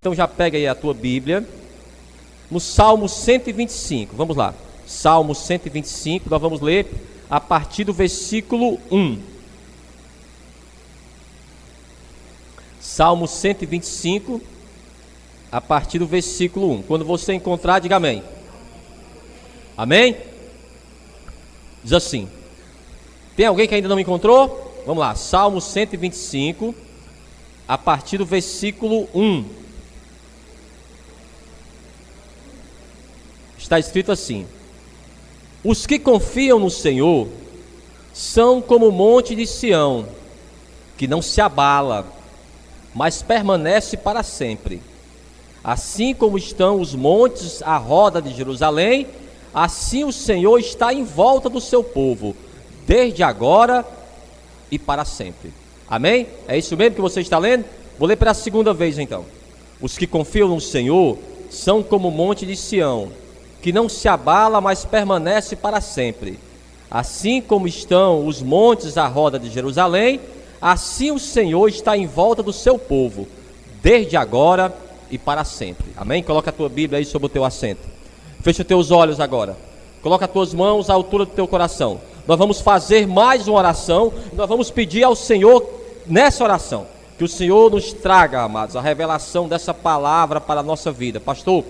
Então já pega aí a tua Bíblia, no Salmo 125, vamos lá. Salmo 125, nós vamos ler a partir do versículo 1. Salmo 125, a partir do versículo 1. Quando você encontrar, diga amém. Amém? Diz assim. Tem alguém que ainda não encontrou? Vamos lá, Salmo 125, a partir do versículo 1. Está escrito assim: os que confiam no Senhor são como o monte de Sião, que não se abala, mas permanece para sempre. Assim como estão os montes à roda de Jerusalém, assim o Senhor está em volta do seu povo, desde agora e para sempre. Amém? É isso mesmo que você está lendo? Vou ler pela segunda vez então. Os que confiam no Senhor são como o monte de Sião, que não se abala, mas permanece para sempre. Assim como estão os montes à roda de Jerusalém, assim o Senhor está em volta do seu povo, desde agora e para sempre. Amém? Coloca a tua Bíblia aí sobre o teu assento. Fecha os teus olhos agora. Coloca as tuas mãos à altura do teu coração. Nós vamos fazer mais uma oração. Nós vamos pedir ao Senhor, nessa oração, que o Senhor nos traga, amados, a revelação dessa palavra para a nossa vida. Pastor,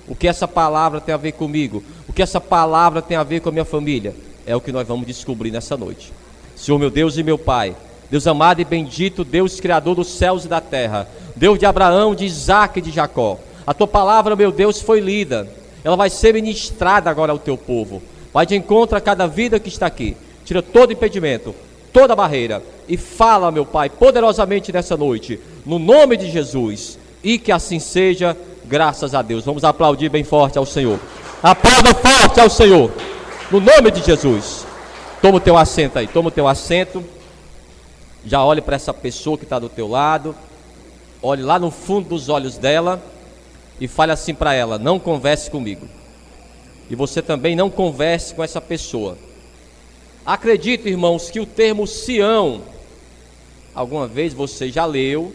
o que essa palavra tem a ver comigo? O que essa palavra tem a ver com a minha família? É o que nós vamos descobrir nessa noite. Senhor meu Deus e meu Pai, Deus amado e bendito, Deus criador dos céus e da terra, Deus de Abraão, de Isaac e de Jacó, a tua palavra, meu Deus, foi lida, ela vai ser ministrada agora ao teu povo. Vai de encontro a cada vida que está aqui, tira todo impedimento, toda barreira, e fala, meu Pai, poderosamente nessa noite, no nome de Jesus, e que assim seja. Graças a Deus. Vamos aplaudir bem forte ao Senhor. Aplauda forte ao Senhor, no nome de Jesus. Toma o teu assento aí, toma o teu assento. Já olhe para essa pessoa que está do teu lado. Olhe lá no fundo dos olhos dela e fale assim para ela: não converse comigo. E você também não converse com essa pessoa. Acredito, irmãos, que o termo Sião, alguma vez você já leu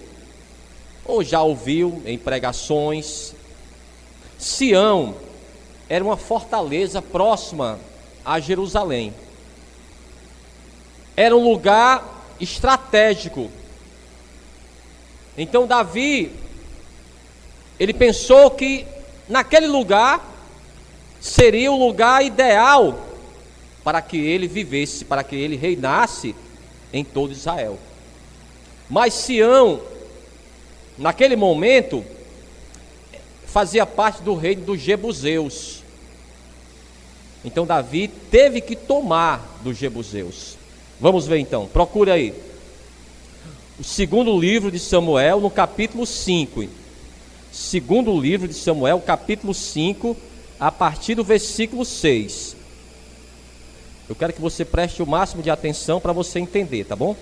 ou já ouviu em pregações. Sião era uma fortaleza próxima a Jerusalém. Era um lugar estratégico. Então Davi, ele pensou que naquele lugar seria o lugar ideal para que ele vivesse, para que ele reinasse em todo Israel. Mas Sião, naquele momento, fazia parte do reino dos Jebuseus. Então Davi teve que tomar dos Jebuseus. Vamos ver então, procure aí o segundo livro de Samuel, no capítulo 5. Segundo livro de Samuel, capítulo 5, a partir do versículo 6. Eu quero que você preste o máximo de atenção para você entender, tá bom?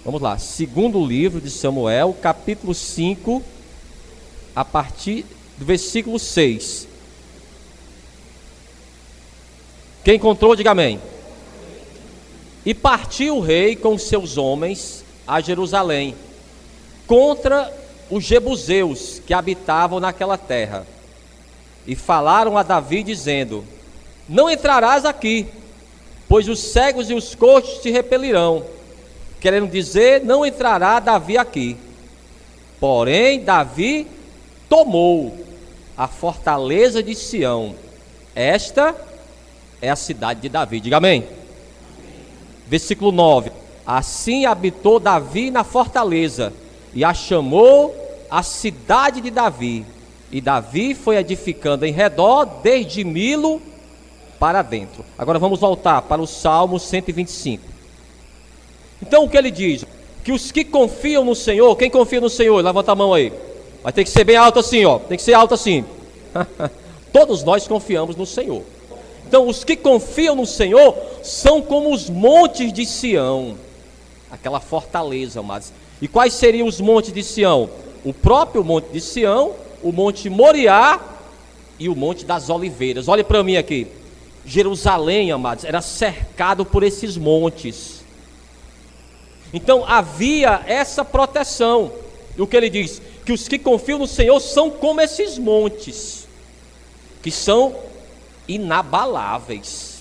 Vamos lá, segundo livro de Samuel, capítulo 5, a partir do versículo 6. Quem encontrou, diga amém. E partiu o rei com seus homens a Jerusalém, contra os Jebuseus que habitavam naquela terra. E falaram a Davi, dizendo: não entrarás aqui, pois os cegos e os coxos te repelirão. Querendo dizer, não entrará Davi aqui. Porém, Davi tomou a fortaleza de Sião. Esta é a cidade de Davi. Diga amém. Versículo 9. Assim habitou Davi na fortaleza, e a chamou a cidade de Davi. E Davi foi edificando em redor, desde Milo para dentro. Agora vamos voltar para o Salmo 125. Então o que ele diz? Que os que confiam no Senhor, quem confia no Senhor? Levanta a mão aí. Vai ter que ser bem alto assim, ó. Tem que ser alto assim. Todos nós confiamos no Senhor. Então os que confiam no Senhor são como os montes de Sião, aquela fortaleza, amados. E quais seriam os montes de Sião? O próprio monte de Sião, o monte Moriá e o monte das oliveiras. Olhe para mim aqui. Jerusalém, amados, era cercado por esses montes. Então havia essa proteção. E o que ele diz? que os que confiam no Senhor são como esses montes, que são inabaláveis.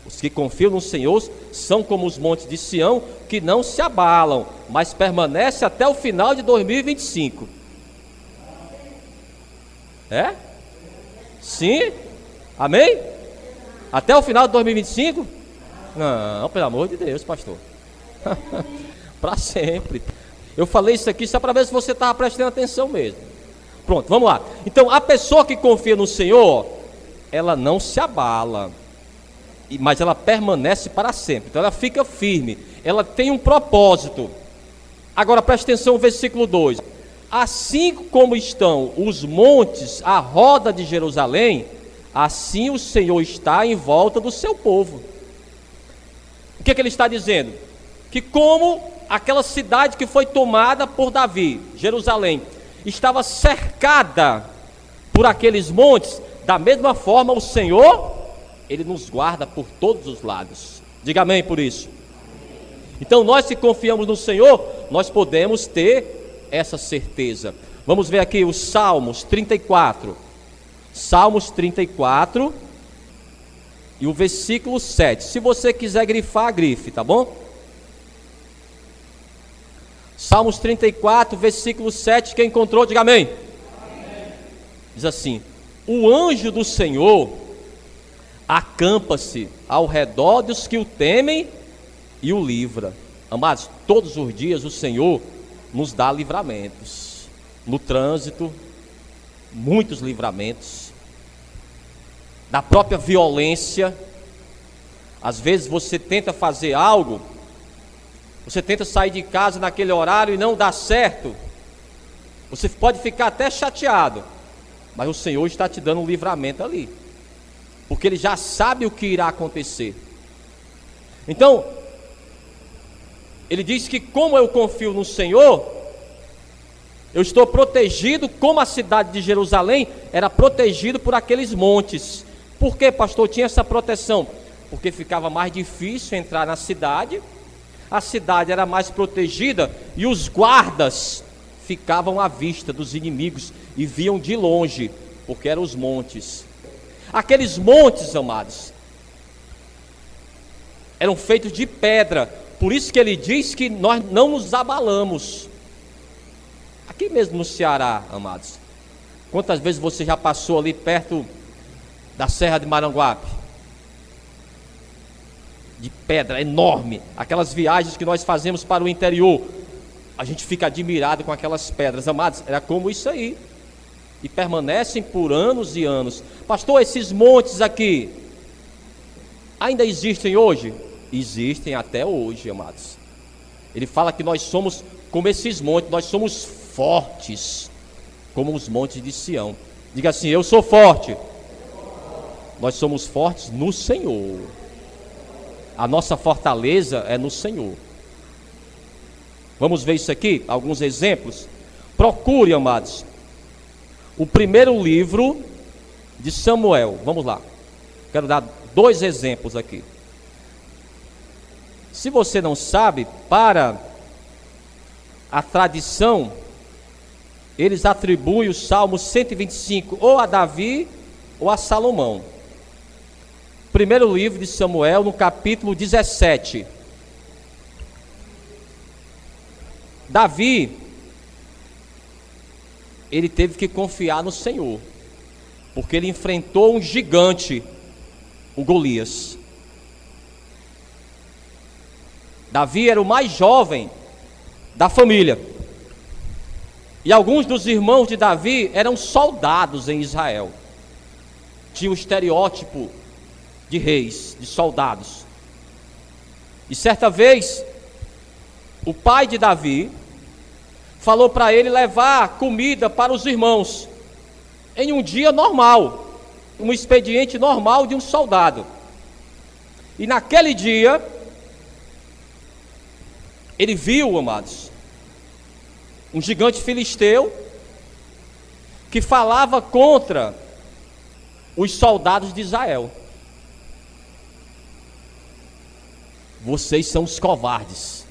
Os que confiam no Senhor são como os montes de Sião, que não se abalam, mas permanecem até o final de 2025. É? Sim? Amém? Até o final de 2025? Não, pelo amor de Deus, pastor. Para sempre. Eu falei isso aqui só para ver se você estava prestando atenção mesmo. Pronto, vamos lá. Então, a pessoa que confia no Senhor, ela não se abala, mas ela permanece para sempre. Então ela fica firme, ela tem um propósito. Agora preste atenção no versículo 2: assim como estão os montes à roda de Jerusalém, assim o Senhor está em volta do seu povo. O que ele está dizendo? Que como aquela cidade que foi tomada por Davi, Jerusalém, estava cercada por aqueles montes, da mesma forma o Senhor, Ele nos guarda por todos os lados. Diga amém por isso. Então nós que confiamos no Senhor, nós podemos ter essa certeza. Vamos ver aqui os Salmos 34. Salmos 34 e o versículo 7. Se você quiser grifar, grife, tá bom? Salmos 34, versículo 7. Quem encontrou, diga amém. Amém. Diz assim: o anjo do Senhor acampa-se ao redor dos que o temem e o livra. Amados, todos os dias o Senhor nos dá livramentos. No trânsito, muitos livramentos. Da própria violência. Às vezes você tenta fazer algo, você tenta sair de casa naquele horário e não dá certo. Você pode ficar até chateado, mas o Senhor está te dando um livramento ali, porque Ele já sabe o que irá acontecer. Então, Ele diz que como eu confio no Senhor, eu estou protegido, como a cidade de Jerusalém era protegido por aqueles montes. Por que, pastor, tinha essa proteção? Porque ficava mais difícil entrar na cidade, a cidade era mais protegida e os guardas ficavam à vista dos inimigos e viam de longe, porque eram os montes. Aqueles montes, amados, eram feitos de pedra, por isso que ele diz que nós não nos abalamos. Aqui mesmo no Ceará, amados, quantas vezes você já passou ali perto da Serra de Maranguape? De pedra enorme, aquelas viagens que nós fazemos para o interior, a gente fica admirado com aquelas pedras, amados, era como isso aí, e permanecem por anos e anos. Pastor, esses montes aqui ainda existem hoje? Existem até hoje, amados. Ele fala que nós somos como esses montes, nós somos fortes, como os montes de Sião. Diga assim: eu sou forte. Nós somos fortes no Senhor. A nossa fortaleza é no Senhor. Vamos ver isso aqui, alguns exemplos. Procure, amados, o primeiro livro de Samuel. Vamos lá. Quero dar 2 exemplos aqui. Se você não sabe, para a tradição, eles atribuem o Salmo 125 ou a Davi ou a Salomão. Primeiro livro de Samuel, no capítulo 17. Davi, ele teve que confiar no Senhor, porque ele enfrentou um gigante, o Golias. Davi era o mais jovem da família, e alguns dos irmãos de Davi eram soldados em Israel. Tinha um estereótipo de reis, de soldados. E certa vez, o pai de Davi falou para ele levar comida para os irmãos, em um dia normal, um expediente normal de um soldado. E naquele dia, ele viu, amados, um gigante filisteu, que falava contra os soldados de Israel. Vocês são os covardes.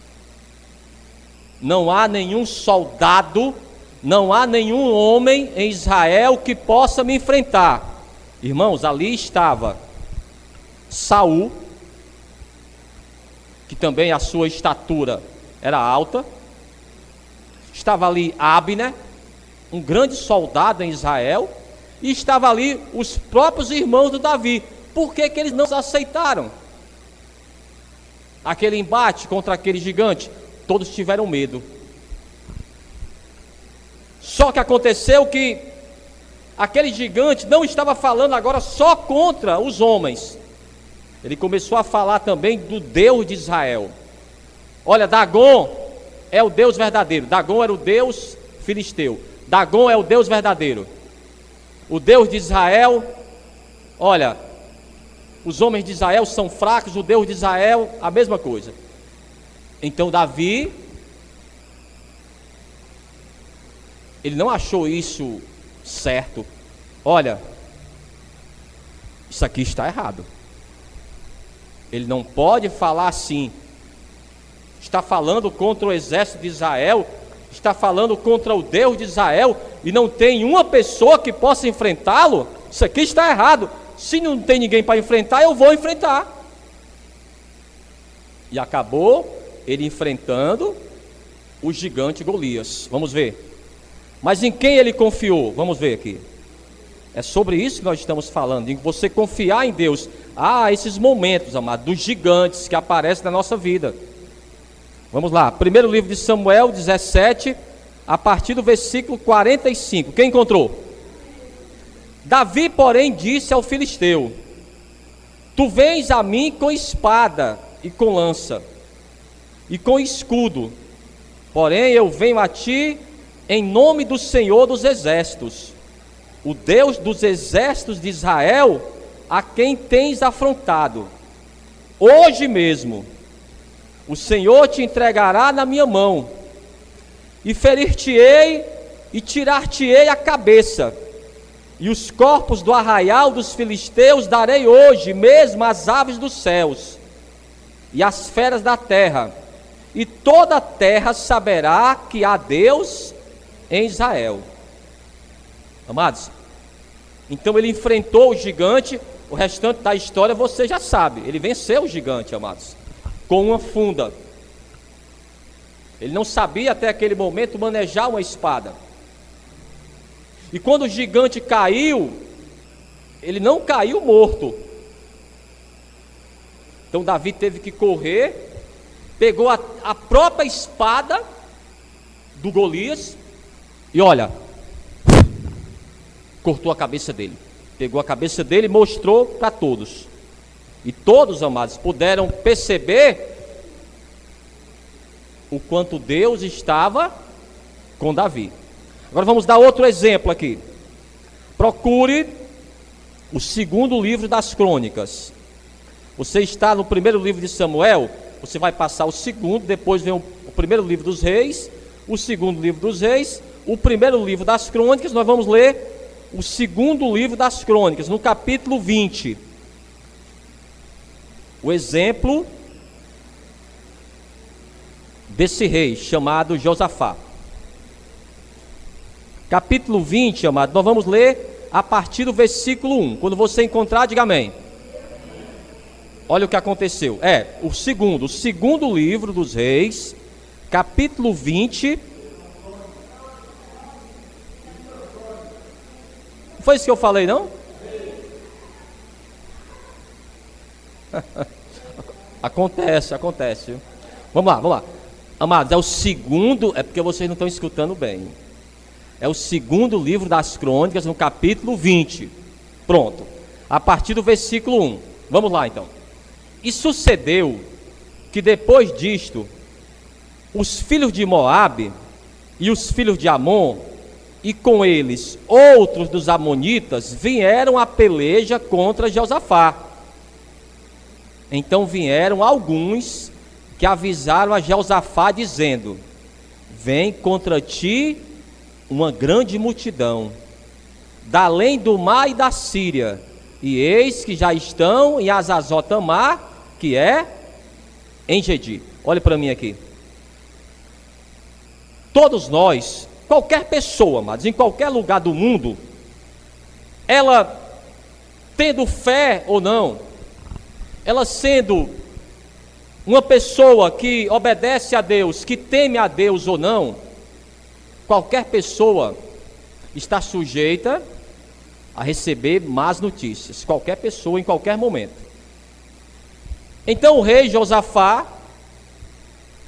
Não há nenhum soldado não há nenhum homem em Israel que possa me enfrentar. Irmãos, ali estava Saul, que também a sua estatura era alta. Estava ali Abner, um grande soldado em Israel. E estava ali os próprios irmãos do Davi. Por que que eles não aceitaram aquele embate contra aquele gigante? Todos tiveram medo. Só que aconteceu que aquele gigante não estava falando agora só contra os homens. Ele começou a falar também do Deus de Israel. Olha, Dagon é o Deus verdadeiro. Dagon era o Deus filisteu. Dagon é o Deus verdadeiro. O Deus de Israel, olha, os homens de Israel são fracos, o Deus de Israel, a mesma coisa. Então Davi, ele não achou isso certo. Olha, isso aqui está errado. Ele não pode falar assim. Está falando contra o exército de Israel, está falando contra o Deus de Israel, e não tem uma pessoa que possa enfrentá-lo. Isso aqui está errado. Se não tem ninguém para enfrentar, eu vou enfrentar. E acabou ele enfrentando o gigante Golias. Vamos ver. Mas em quem ele confiou? Vamos ver aqui. É sobre isso que nós estamos falando, em você confiar em Deus. Esses momentos, amado, dos gigantes que aparecem na nossa vida. Vamos lá, primeiro livro de Samuel 17, a partir do versículo 45. Quem encontrou? Davi, porém, disse ao filisteu: Tu vens a mim com espada e com lança e com escudo, porém eu venho a ti em nome do Senhor dos exércitos, o Deus dos exércitos de Israel, a quem tens afrontado. Hoje mesmo o Senhor te entregará na minha mão, e ferir-te-ei e tirar-te-ei a cabeça, e os corpos do arraial dos filisteus darei hoje mesmo às aves dos céus e às feras da terra, e toda a terra saberá que há Deus em Israel. Amados, então ele enfrentou o gigante. O restante da história você já sabe. Ele venceu o gigante, amados, com uma funda. Ele não sabia até aquele momento manejar uma espada. E quando o gigante caiu, ele não caiu morto. Então Davi teve que correr, pegou a própria espada do Golias e olha, cortou a cabeça dele. Pegou a cabeça dele e mostrou para todos. E todos, amados, puderam perceber o quanto Deus estava com Davi. Agora vamos dar outro exemplo aqui. Procure o segundo livro das Crônicas. Você está no primeiro livro de Samuel, você vai passar o segundo, depois vem o primeiro livro dos Reis, o segundo livro dos Reis, o primeiro livro das Crônicas. Nós vamos ler o segundo livro das Crônicas, no capítulo 20. O exemplo desse rei chamado Josafá. Capítulo 20, amado, nós vamos ler a partir do versículo 1. Quando você encontrar, diga amém. Olha o que aconteceu. O segundo livro dos Reis, capítulo 20. Não foi isso que eu falei, não? Acontece. Vamos lá. Amados, é o segundo, é porque vocês não estão escutando bem. É o segundo livro das Crônicas, no capítulo 20. Pronto. A partir do versículo 1. Vamos lá então. E sucedeu que depois disto, os filhos de Moabe e os filhos de Amon, e com eles outros dos amonitas, vieram à peleja contra Josafá. Então vieram alguns que avisaram a Josafá, dizendo: Vem contra ti uma grande multidão, da além do mar e da Síria, e eis que já estão em Azazotamar, que é em Gedi. Olhe para mim aqui. Todos nós qualquer pessoa, amados, em qualquer lugar do mundo, ela tendo fé ou não, ela sendo uma pessoa que obedece a Deus, que teme a Deus ou não, qualquer pessoa está sujeita a receber más notícias, qualquer pessoa em qualquer momento. Então o rei Josafá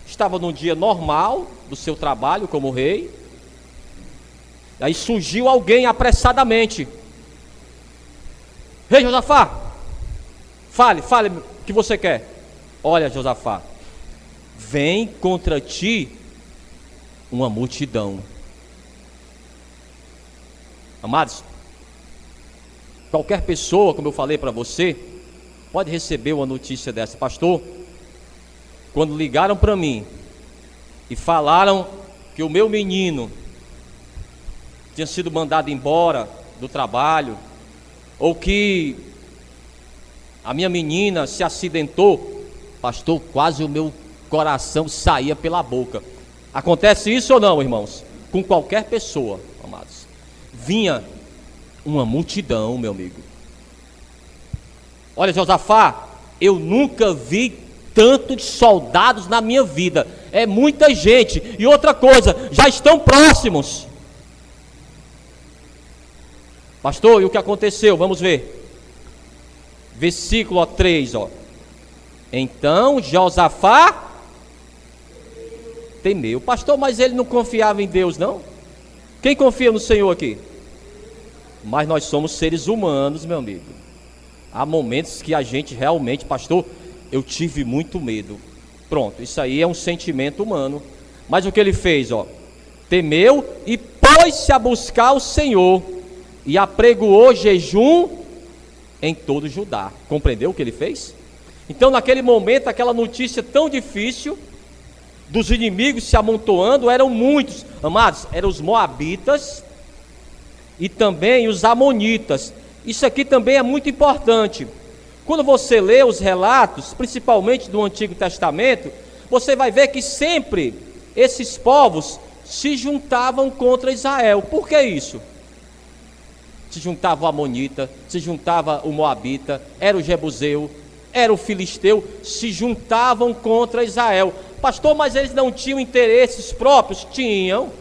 estava num dia normal do seu trabalho como rei, aí surgiu alguém apressadamente: Rei Josafá, fale o que você quer. Olha, Josafá, vem contra ti uma multidão. Amados, qualquer pessoa, como eu falei para você, pode receber uma notícia dessa. Pastor, quando ligaram para mim e falaram que o meu menino tinha sido mandado embora do trabalho, ou que a minha menina se acidentou, pastor, quase o meu coração saía pela boca. Acontece isso ou não, irmãos? Com qualquer pessoa, amados. Vinha uma multidão, meu amigo. Olha, Josafá, eu nunca vi tanto de soldados na minha vida. É muita gente. E outra coisa, já estão próximos. Pastor, e o que aconteceu? Vamos ver. Versículo 3, ó. Então Josafá temeu. Pastor, mas ele não confiava em Deus, não? Quem confia no Senhor aqui? Mas nós somos seres humanos, meu amigo. Há momentos que a gente realmente, pastor, eu tive muito medo. Pronto, isso aí é um sentimento humano. Mas o que ele fez, ó? Temeu e pôs-se a buscar o Senhor e apregoou jejum em todo Judá. Compreendeu o que ele fez? Então, naquele momento, aquela notícia tão difícil dos inimigos se amontoando, eram muitos, amados, eram os moabitas e também os amonitas. Isso aqui também é muito importante. Quando você lê os relatos, principalmente do Antigo Testamento, você vai ver que sempre esses povos se juntavam contra Israel. Por que isso? Se juntava o amonita, se juntava o moabita, era o jebuseu, era o filisteu, se juntavam contra Israel. Pastor, mas eles não tinham interesses próprios? Tinham.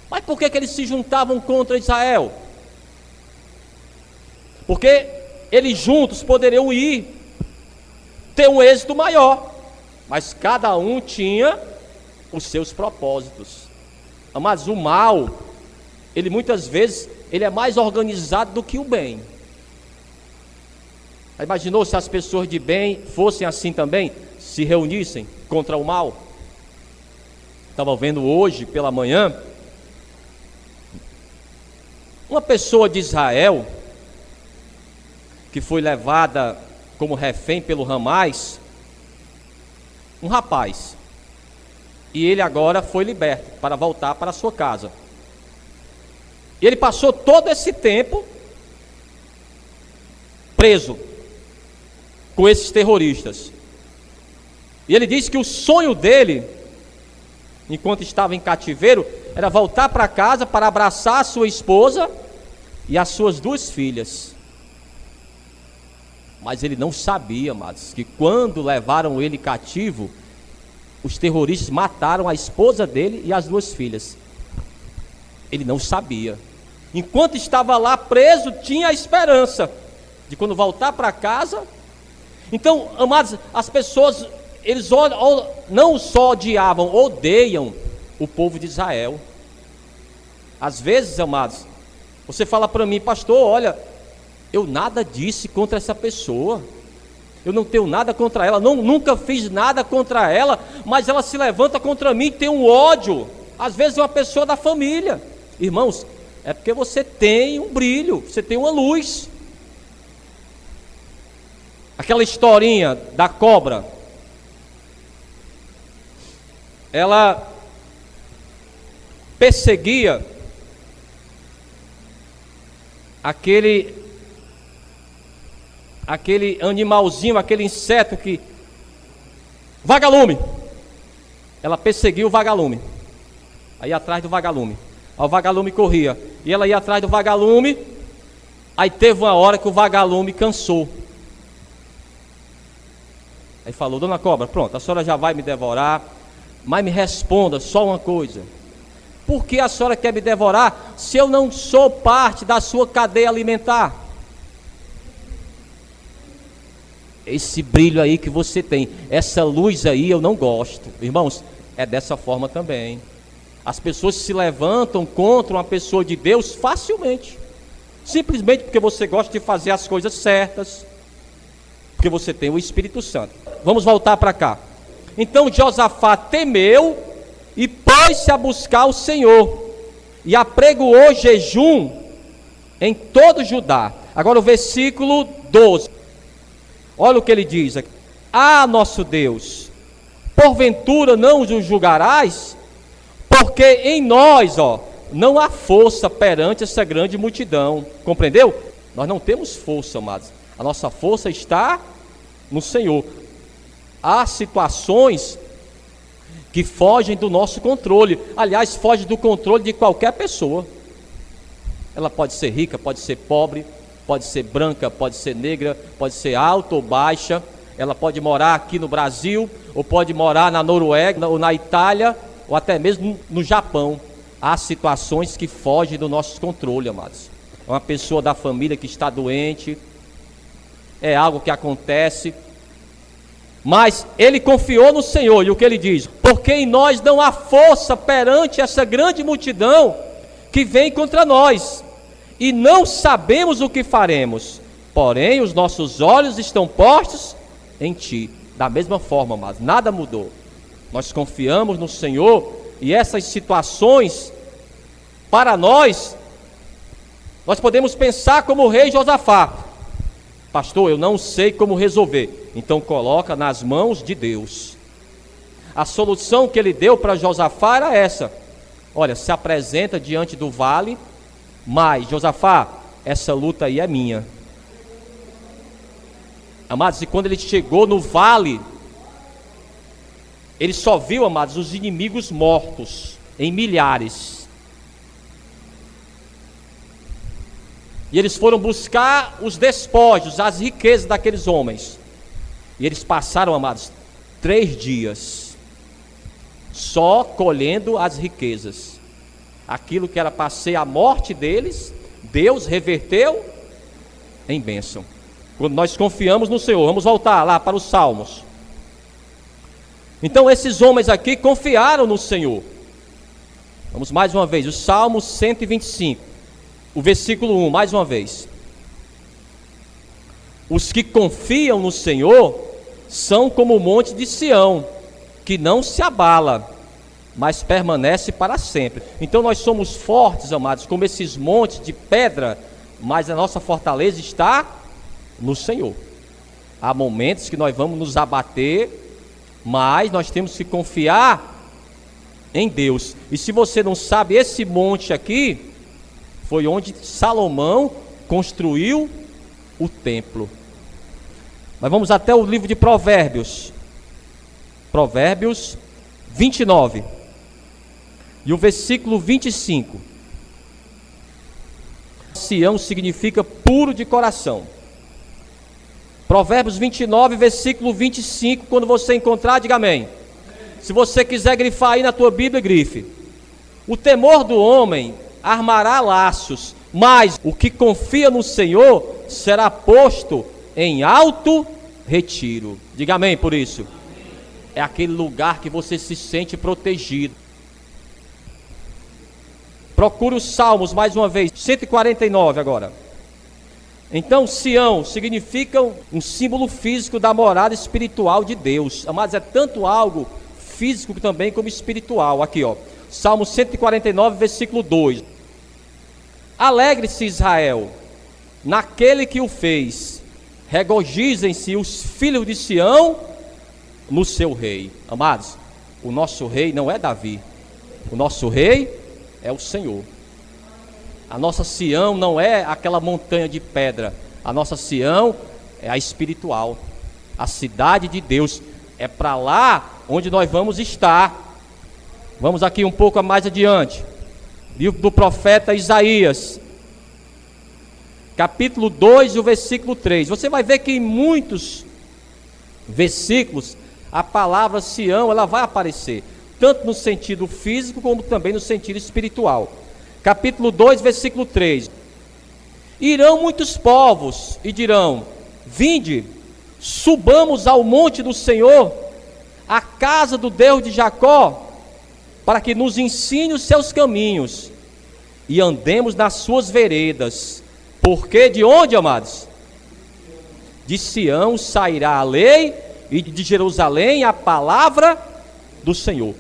Mas por que eles se juntavam contra Israel? Porque eles juntos poderiam ir, ter um êxito maior, mas cada um tinha os seus propósitos. Mas o mal, ele muitas vezes, ele é mais organizado do que o bem. Imaginou se as pessoas de bem fossem assim também, se reunissem contra o mal? Estava vendo hoje pela manhã uma pessoa de Israel que foi levada como refém pelo Hamás, um rapaz, e ele agora foi liberto para voltar para a sua casa. E ele passou todo esse tempo preso com esses terroristas. E ele disse que o sonho dele, enquanto estava em cativeiro, era voltar para casa para abraçar a sua esposa e as suas 2 filhas. Mas ele não sabia, amados, que quando levaram ele cativo, os terroristas mataram a esposa dele e as 2 filhas. Ele não sabia. Enquanto estava lá preso, tinha a esperança de quando voltar para casa. Então, amados, as pessoas, eles não só odiavam, odeiam o povo de Israel. Às vezes, amados, você fala para mim, pastor, olha, eu nada disse contra essa pessoa, eu não tenho nada contra ela, nunca fiz nada contra ela, mas ela se levanta contra mim e tem um ódio. Às vezes é uma pessoa da família. Irmãos, é porque você tem um brilho, você tem uma luz. Aquela historinha da cobra, ela perseguia aquele animalzinho, aquele inseto que... Vagalume. Ela perseguiu o vagalume. Aí ia atrás do vagalume. Aí o vagalume corria. E ela ia atrás do vagalume. Aí teve uma hora que o vagalume cansou. Aí falou: dona cobra, pronto, a senhora já vai me devorar, mas me responda só uma coisa. Por que a senhora quer me devorar se eu não sou parte da sua cadeia alimentar? Esse brilho aí que você tem, essa luz aí eu não gosto. Irmãos, é dessa forma também. As pessoas se levantam contra uma pessoa de Deus facilmente. Simplesmente porque você gosta de fazer as coisas certas. Porque você tem o Espírito Santo. Vamos voltar para cá. Então Josafá temeu e pôs-se a buscar o Senhor. E apregoou jejum em todo Judá. Agora o versículo 12. Olha o que ele diz aqui: ah, nosso Deus, porventura não os julgarás? Porque em nós, não há força perante essa grande multidão. Compreendeu? Nós não temos força, amados. A nossa força está no Senhor. Há situações que fogem do nosso controle. Aliás, fogem do controle de qualquer pessoa. Ela pode ser rica, pode ser pobre, pode ser branca, pode ser negra, pode ser alta ou baixa. Ela pode morar aqui no Brasil, ou pode morar na Noruega, ou na Itália, ou até mesmo no Japão. Há situações que fogem do nosso controle, amados. Uma pessoa da família que está doente, é algo que acontece. Mas ele confiou no Senhor, e o que ele diz? Porque em nós não há força perante essa grande multidão que vem contra nós, e não sabemos o que faremos, porém os nossos olhos estão postos em Ti. Da mesma forma, mas nada mudou. Nós confiamos no Senhor, e essas situações, para nós podemos pensar como o rei Josafá: pastor, eu não sei como resolver. Então coloca nas mãos de Deus. A solução que ele deu para Josafá era essa: olha, se apresenta diante do vale, mas Josafá, essa luta aí é minha. Amados, e quando ele chegou no vale, ele só viu, amados, os inimigos mortos em milhares. E eles foram buscar os despojos, as riquezas daqueles homens. E eles passaram, amados, 3 dias só colhendo as riquezas. Aquilo que era para ser a morte deles, Deus reverteu em bênção. Quando nós confiamos no Senhor. Vamos voltar lá para os Salmos. Então esses homens aqui confiaram no Senhor. Vamos mais uma vez, o Salmo 125, o versículo 1, mais uma vez. Os que confiam no Senhor são como o monte de Sião, que não se abala, mas permanece para sempre. Então nós somos fortes, amados, como esses montes de pedra, mas a nossa fortaleza está no Senhor. Há momentos que nós vamos nos abater, mas nós temos que confiar em Deus. E se você não sabe, esse monte aqui foi onde Salomão construiu o templo. Mas vamos até o livro de Provérbios. Provérbios 29. E o versículo 25. Sião significa puro de coração. Provérbios 29, versículo 25. Quando você encontrar, diga amém. Se você quiser grifar aí na tua Bíblia, grife. O temor do homem armará laços, mas o que confia no Senhor será posto em alto retiro. Diga amém por isso. É aquele lugar que você se sente protegido. Procure os Salmos mais uma vez, 149 agora. Então Sião significa um símbolo físico da morada espiritual de Deus. Amados, é tanto algo físico também como espiritual. Aqui Salmo 149, versículo 2. Alegre-se Israel naquele que o fez, regozijem-se os filhos de Sião no seu rei. Amados, o nosso rei não é Davi, o nosso rei é o Senhor. A nossa Sião não é aquela montanha de pedra, a nossa Sião é a espiritual, a cidade de Deus. É para lá onde nós vamos estar. Vamos aqui um pouco mais adiante. Livro do profeta Isaías, capítulo 2 e o versículo 3. Você vai ver que em muitos versículos a palavra Sião, ela vai aparecer, tanto no sentido físico como também no sentido espiritual. Capítulo 2, versículo 3. Irão muitos povos e dirão: vinde, subamos ao monte do Senhor, à casa do Deus de Jacó, para que nos ensine os seus caminhos e andemos nas suas veredas. Porque de onde, amados? De Sião sairá a lei, e de Jerusalém a palavra do Senhor,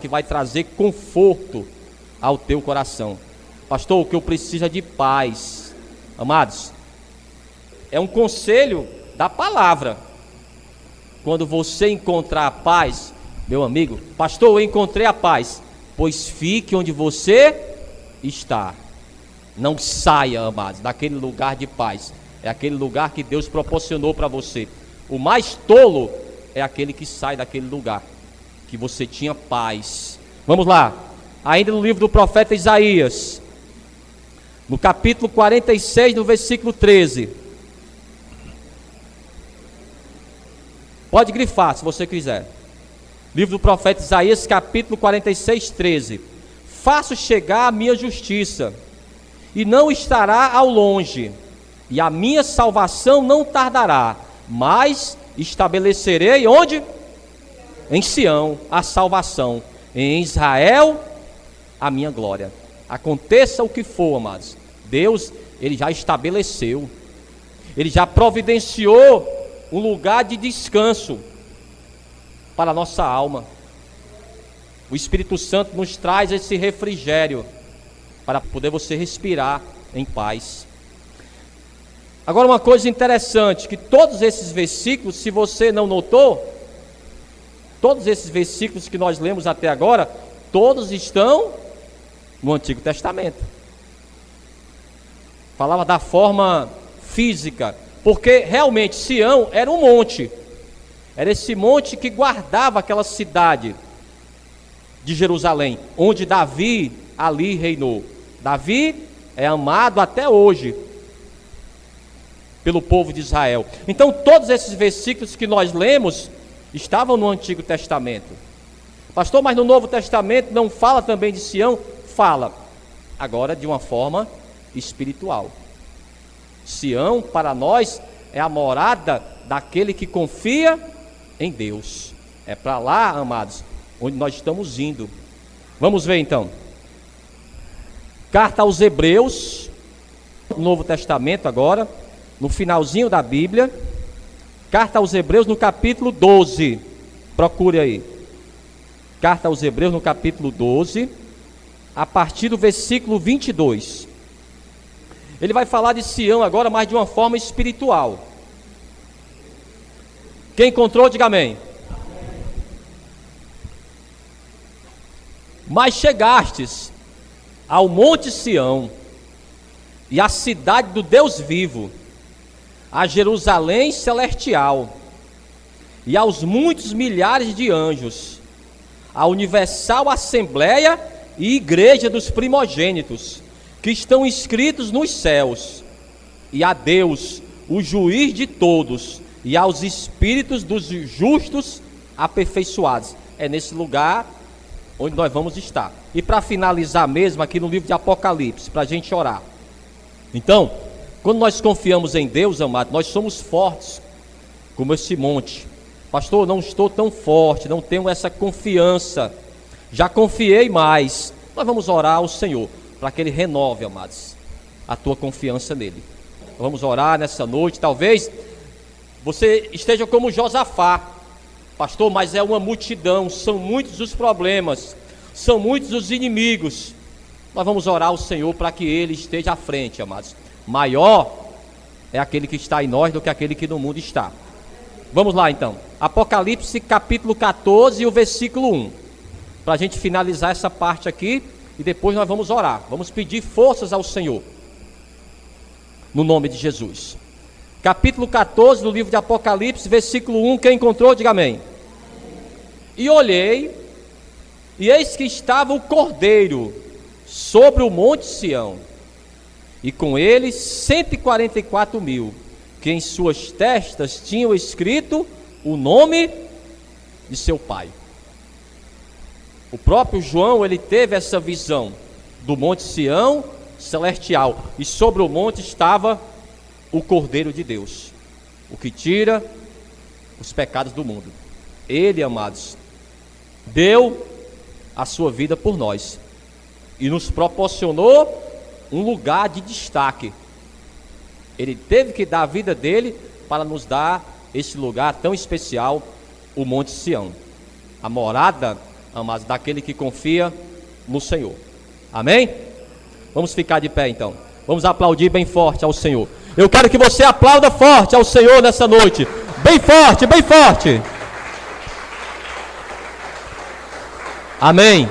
que vai trazer conforto ao teu coração. Pastor, o que eu preciso é de paz. Amados, é um conselho da palavra. Quando você encontrar a paz, meu amigo, pastor, eu encontrei a paz. Pois fique onde você está. Não saia, amados, daquele lugar de paz. É aquele lugar que Deus proporcionou para você. O mais tolo é aquele que sai daquele lugar, que você tinha paz. Vamos lá, ainda no livro do profeta Isaías, no capítulo 46, no versículo 13. Pode grifar se você quiser. Livro do profeta Isaías, capítulo 46, 13. Faço chegar a minha justiça, e não estará ao longe, e a minha salvação não tardará, mas estabelecerei onde? Em Sião a salvação, em Israel a minha glória. Aconteça o que for, amados, Deus, Ele já estabeleceu, Ele já providenciou um lugar de descanso para a nossa alma. O Espírito Santo nos traz esse refrigério para poder você respirar em paz. Agora, uma coisa interessante, que todos esses versículos, se você não notou, todos esses versículos que nós lemos até agora, todos estão no Antigo Testamento. Falava da forma física, porque realmente Sião era um monte, era esse monte que guardava aquela cidade de Jerusalém, onde Davi ali reinou. Davi é amado até hoje pelo povo de Israel. Então todos esses versículos que nós lemos estavam no Antigo Testamento. Pastor, mas no Novo Testamento não fala também de Sião? Fala, agora de uma forma espiritual. Sião para nós é a morada daquele que confia em Deus. É para lá, amados, onde nós estamos indo. Vamos ver então. Carta aos Hebreus, Novo Testamento agora, no finalzinho da Bíblia. Carta aos Hebreus no capítulo 12. Procure aí. Carta aos Hebreus no capítulo 12, a partir do versículo 22. Ele vai falar de Sião agora, mas de uma forma espiritual. Quem encontrou, diga amém. Mas chegastes ao monte Sião, e à cidade do Deus vivo, a Jerusalém celestial, e aos muitos milhares de anjos, a universal assembleia e igreja dos primogênitos, que estão inscritos nos céus, e a Deus, o juiz de todos, e aos espíritos dos justos aperfeiçoados. É nesse lugar onde nós vamos estar. E para finalizar mesmo, aqui no livro de Apocalipse, para a gente orar. Então, quando nós confiamos em Deus, amado, nós somos fortes, como esse monte. Pastor, não estou tão forte, não tenho essa confiança, já confiei mais. Nós vamos orar ao Senhor, para que Ele renove, amados, a tua confiança nele. Vamos orar nessa noite. Talvez você esteja como Josafá. Pastor, mas é uma multidão, são muitos os problemas, são muitos os inimigos. Nós vamos orar ao Senhor para que Ele esteja à frente, amados. Maior é aquele que está em nós do que aquele que no mundo está. Vamos lá então, Apocalipse capítulo 14 e o versículo 1, para a gente finalizar essa parte aqui, e depois nós vamos orar, vamos pedir forças ao Senhor, no nome de Jesus. Capítulo 14 do livro de Apocalipse, versículo 1, quem encontrou, diga amém. E olhei, E eis que estava o Cordeiro sobre o monte Sião, e com ele 144.000, que em suas testas tinham escrito o nome de seu pai. O próprio João, ele teve essa visão do monte Sião celestial, e sobre o monte estava o Cordeiro de Deus, o que tira os pecados do mundo. Ele, amados, deu a sua vida por nós e nos proporcionou um lugar de destaque. Ele teve que dar a vida dele para nos dar esse lugar tão especial, o monte Sião, a morada, amados, daquele que confia no Senhor. Amém? Vamos ficar de pé então. Vamos aplaudir bem forte ao Senhor. Eu quero que você aplauda forte ao Senhor nessa noite. Bem forte, bem forte. Amém.